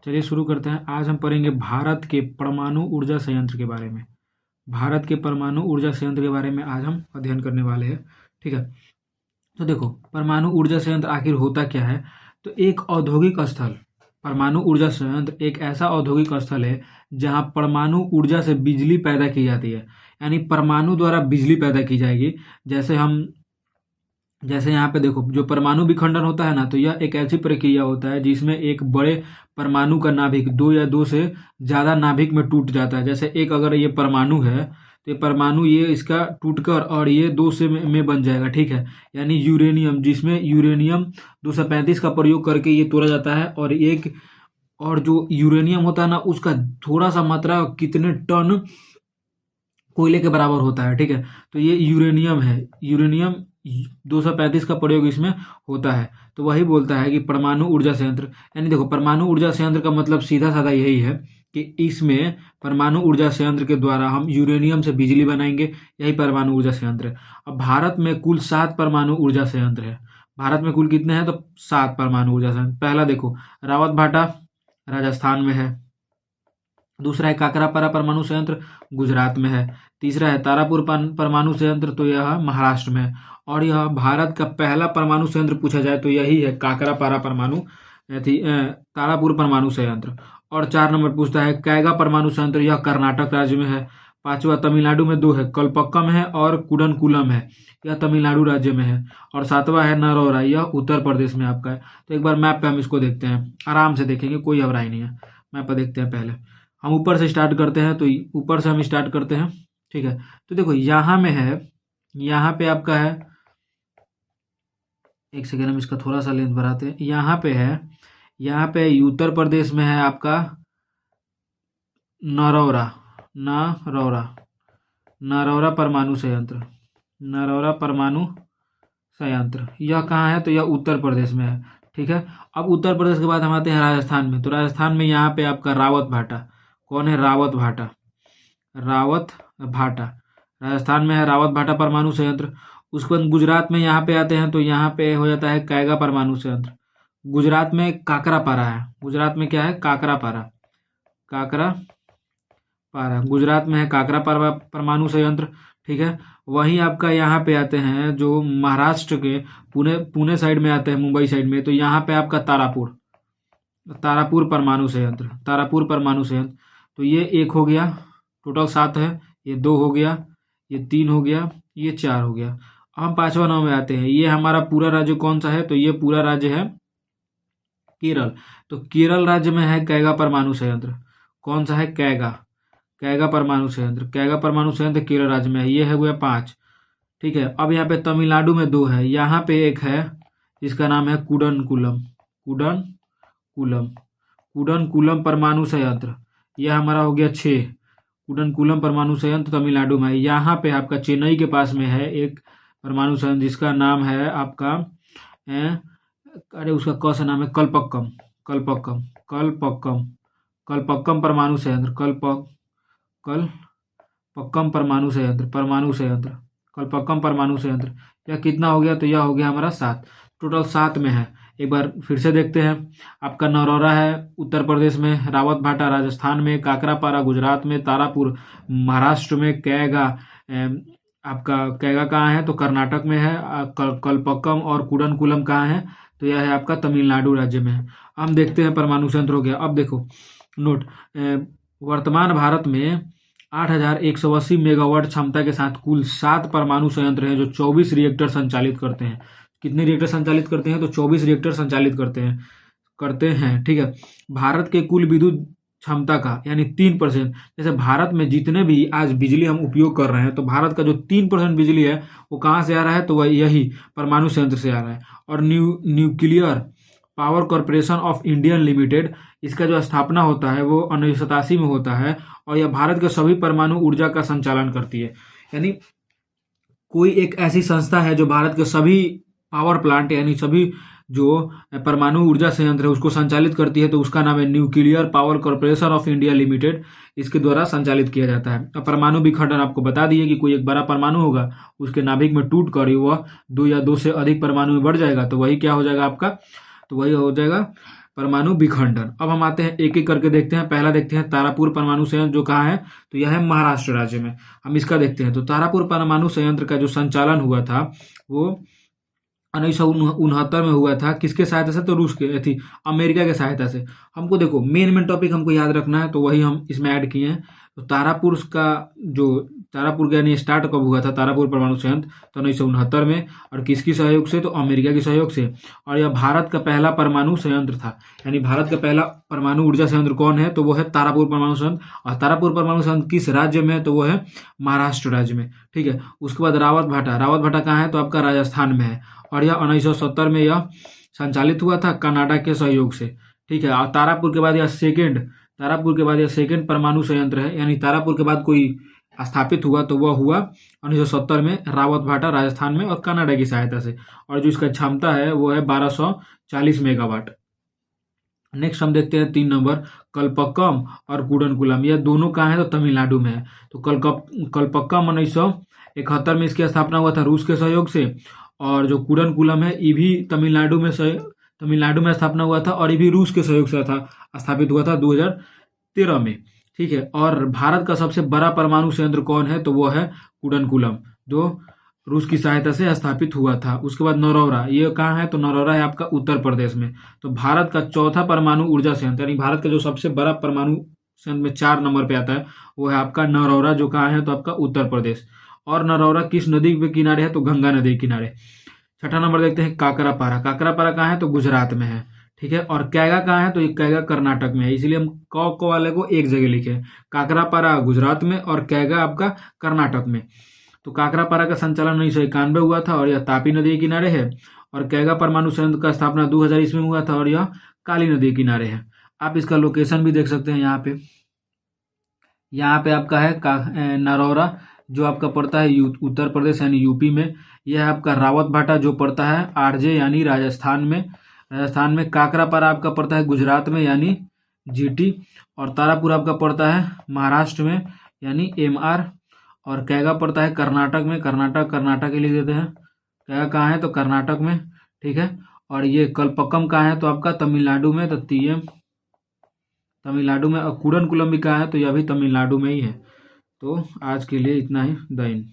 चलिए शुरू करते हैं। आज हम पढ़ेंगे भारत के परमाणु ऊर्जा संयंत्र के बारे में। भारत के परमाणु ऊर्जा संयंत्र के बारे में आज हम अध्ययन करने वाले हैं। ठीक है, तो देखो परमाणु ऊर्जा संयंत्र आखिर होता क्या है। तो एक औद्योगिक स्थल, परमाणु ऊर्जा संयंत्र एक ऐसा औद्योगिक स्थल है जहां परमाणु ऊर्जा से बिजली पैदा की जाती है, यानी परमाणु द्वारा बिजली पैदा की जाएगी। जैसे यहाँ पे देखो, जो परमाणु विखंडन होता है ना, तो यह एक ऐसी प्रक्रिया होता है जिसमें एक बड़े परमाणु का नाभिक दो या दो से ज़्यादा नाभिक में टूट जाता है। जैसे एक अगर ये परमाणु है तो ये परमाणु ये इसका टूटकर और ये दो से में बन जाएगा। ठीक है, यानी यूरेनियम, जिसमें यूरेनियम 235 का प्रयोग करके ये तोड़ा जाता है। और जो यूरेनियम होता है ना, उसका थोड़ा सा मात्रा कितने टन कोयले के बराबर होता है। ठीक है, तो ये यूरेनियम है, यूरेनियम 235 का प्रयोग इसमें होता है। तो वही बोलता है कि परमाणु ऊर्जा संयंत्र, यानी देखो परमाणु ऊर्जा संयंत्र का मतलब सीधा साधा यही है कि इसमें परमाणु ऊर्जा संयंत्र के द्वारा हम यूरेनियम से बिजली बनाएंगे। यही परमाणु ऊर्जा संयंत्र है। अब भारत में कुल 7 परमाणु ऊर्जा संयंत्र है। भारत में कुल कितने हैं? तो 7 परमाणु ऊर्जा संयंत्र। पहला देखो, रावत भाटा राजस्थान में है। दूसरा है काकरापारा परमाणु संयंत्र, गुजरात में है। तीसरा है तारापुर परमाणु संयंत्र, तो यह महाराष्ट्र में है। और यह भारत का पहला परमाणु संयंत्र पूछा जाए तो यही है, काकरापारा तारापुर परमाणु संयंत्र। और 4 नंबर पूछता है कैगा परमाणु संयंत्र, यह कर्नाटक राज्य में है। 5वां तमिलनाडु में 2 है, कलपक्कम है और कुडनकुलम है, यह तमिलनाडु राज्य में है। और 7वां है नरौरा, यह उत्तर प्रदेश में आपका है। तो एक बार मैप पे हम इसको देखते हैं, आराम से देखेंगे, कोई घबराई नहीं है। मैप पे देखते हैं। पहले हम ऊपर से स्टार्ट करते हैं, तो ऊपर से हम स्टार्ट करते हैं। ठीक है, तो देखो यहाँ में है, यहाँ पे आपका है, एक सेकेंड हम इसका थोड़ा सा लेंथ बढ़ाते हैं। यहाँ पे है, यहाँ पे उत्तर प्रदेश में है आपका नरौरा, नरौरा परमाणु संयंत्र, नरौरा परमाणु संयंत्र। यह कहाँ है? तो यह उत्तर प्रदेश में है। ठीक है, अब उत्तर प्रदेश के बाद हम आते हैं राजस्थान में। तो राजस्थान में यहाँ पे आपका रावत भाटा, कौन है? रावत भाटा, रावत भाटा राजस्थान में है, रावत भाटा परमाणु संयंत्र। उसके बाद गुजरात में यहाँ पे आते हैं, तो यहाँ पे हो जाता है कैगा परमाणु संयंत्र। गुजरात में काकरापारा है, गुजरात में क्या है? काकरापारा, काकरापारा गुजरात में है, काकरापारा परमाणु संयंत्र। ठीक है, वहीं आपका यहाँ पे आते हैं जो महाराष्ट्र के पुणे साइड में आते हैं, मुंबई साइड में, तो यहाँ पे आपका तारापुर परमाणु संयंत्र, तारापुर परमाणु संयंत्र। तो ये 1 हो गया, टोटल 7 है। ये 2 हो गया, ये 3 हो गया, ये 4 हो गया। हम 5वां नाम में आते हैं। ये हमारा पूरा राज्य कौन सा है? तो ये पूरा राज्य है केरल। तो केरल राज्य में है कैगा परमाणु संयंत्र। कौन सा है? कैगा परमाणु संयंत्र। कैगा परमाणु संयंत्र केरल राज्य में है। ये है गया 5। ठीक है, अब यहाँ पे तमिलनाडु में 2 है। यहाँ पे एक है जिसका नाम है कुडनकुलम परमाणु संयंत्र। यह हमारा हो गया 6। कुडनकुलम परमाणु संयंत्र तमिलनाडु में है। यहाँ पे आपका चेन्नई के पास में है एक परमाणु संयंत्र जिसका नाम है आपका अरे उसका क से नाम है कलपक्कम परमाणु संयंत्र, कलपक्कम परमाणु संयंत्र, कलपक्कम परमाणु संयंत्र। यह कितना हो गया? तो यह हो गया हमारा 7। टोटल 7 में है। एक बार फिर से देखते हैं। आपका नरौरा है उत्तर प्रदेश में, रावत भाटा राजस्थान में, काकरापारा गुजरात में, तारापुर महाराष्ट्र में, कैगा आपका कैगा कहाँ है? तो कर्नाटक में है। कलपक्कम और कुडनकुलम कहाँ है? तो यह है आपका तमिलनाडु राज्य में है। हम देखते हैं परमाणु संयंत्र हो गया। अब देखो नोट, वर्तमान भारत में 8180 मेगावाट क्षमता के साथ कुल 7 परमाणु संयंत्र हैं जो 24 रिएक्टर संचालित करते हैं। कितने रिएक्टर संचालित करते हैं? तो 24 रिएक्टर संचालित करते हैं। ठीक है, भारत के कुल विद्युत क्षमता का यानी 3%, जैसे भारत में जितने भी आज बिजली हम उपयोग कर रहे हैं, तो भारत का जो 3% बिजली है वो कहाँ से आ रहा है? तो वह यही परमाणु संयंत्र से आ रहा है। और nuclear power corporation of Indian limited, इसका जो स्थापना होता है वो 1987 में होता है। और यह भारत के सभी परमाणु ऊर्जा का संचालन करती है। यानी कोई एक ऐसी संस्था है जो भारत के सभी पावर प्लांट यानी सभी जो परमाणु ऊर्जा संयंत्र है उसको संचालित करती है, तो उसका नाम है nuclear power corporation of India limited. इसके द्वारा संचालित किया जाता है। अब परमाणु विखंडन आपको बता दिए कि कोई एक बड़ा परमाणु होगा, उसके नाभिक में टूट कर वह 2 या 2 से अधिक परमाणु में बढ़ जाएगा, तो वही क्या हो जाएगा आपका? तो वही हो जाएगा परमाणु विखंडन। अब हम आते हैं एक एक करके देखते हैं। पहला देखते हैं तारापुर परमाणु संयंत्र, जो कहाँ है तो यह है महाराष्ट्र राज्य में। हम इसका देखते हैं। तो तारापुर परमाणु संयंत्र का जो संचालन हुआ था वो 1969 में हुआ था। किसके सहायता से? तो रूस के थी, अमेरिका के सहायता से। हमको देखो मेन टॉपिक हमको याद रखना है, तो वही हम इसमें ऐड किए हैं। तो तारापुर का जो तारापुर का यानी स्टार्ट कब हुआ था तारापुर परमाणु संयंत्र? तो 1969 में। और किसकी सहयोग से? तो अमेरिका के सहयोग से। और यह भारत का पहला परमाणु संयंत्र था। यानी भारत का पहला परमाणु ऊर्जा संयंत्र कौन है? तो वो है तारापुर परमाणु संयंत्र। और तारापुर परमाणु संयंत्र किस राज्य में है? तो वो है महाराष्ट्र राज्य में। ठीक है। उसके बाद रावत भाटा कहाँ है? तो आपका राजस्थान में है। और यह 1970 में यह संचालित हुआ था कनाडा के सहयोग से। ठीक है। और तारापुर के बाद यह सेकेंड परमाणु संयंत्र है। यानी तारापुर के बाद कोई स्थापित हुआ तो वह हुआ 1970 में रावत भाटा राजस्थान में और कनाडा की सहायता से। और जो इसका क्षमता है वो है 1240 मेगावाट। नेक्स्ट हम देखते हैं 3 नंबर कल्पक्कम और कूडनकुलम। यह दोनों कहाँ है? तो तमिलनाडु में है। तो कल्पक्कम 1971 में इसकी स्थापना हुआ था रूस के सहयोग से। और जो कूडनकुलम है ये भी तमिलनाडु में स्थापना हुआ था और ये भी रूस के सहयोग से स्थापित हुआ था 2013 में। ठीक है। और भारत का सबसे बड़ा परमाणु संयंत्र कौन है? तो वो है कूडनकुलम, जो रूस की सहायता से स्थापित हुआ था। उसके बाद नरौरा, ये कहाँ है? तो नरौरा है आपका उत्तर प्रदेश में। तो भारत का चौथा परमाणु ऊर्जा संयंत्र, यानी भारत का जो सबसे बड़ा परमाणु संयंत्र में 4 नंबर पे आता है वो है आपका नरौरा, जो कहाँ है? तो आपका उत्तर प्रदेश। और नरौरा किस नदी के किनारे है? तो गंगा नदी के किनारे। छठा नंबर देखते हैं काकरापारा कहाँ है? तो गुजरात में है। ठीक है। और कैगा कहाँ है? तो ये कैगा कर्नाटक में है। इसलिए हम क वाले को एक जगह लिखे, काकरापारा गुजरात में और कैगा आपका कर्नाटक में। तो काकरापारा का संचालन 1991 हुआ था और यह तापी नदी के किनारे है। और कैगा परमाणु संयंत्र का स्थापना 2000 ईस्वी में हुआ था और यह काली नदी के किनारे है। आप इसका लोकेशन भी देख सकते हैं यहाँ पे आपका है नरौरा, जो आपका पड़ता है उत्तर प्रदेश यानी यूपी में। यह है आपका रावत भाटा जो पड़ता है आरजे यानी राजस्थान में। काकरापारा आपका पड़ता है गुजरात में यानी जीटी। और तारापुर आपका पड़ता है महाराष्ट्र में यानी एमआर। और कैगा पड़ता है कर्नाटक में, कर्नाटक के लिए देते हैं। कैगा कहाँ है? तो कर्नाटक में। ठीक है। और ये कल्पक्कम कहाँ है? तो आपका तमिलनाडु में। तो TM तमिलनाडु में। और कूडनकुलम भी कहाँ है? तो यह भी तमिलनाडु में ही है। तो आज के लिए इतना ही। The end.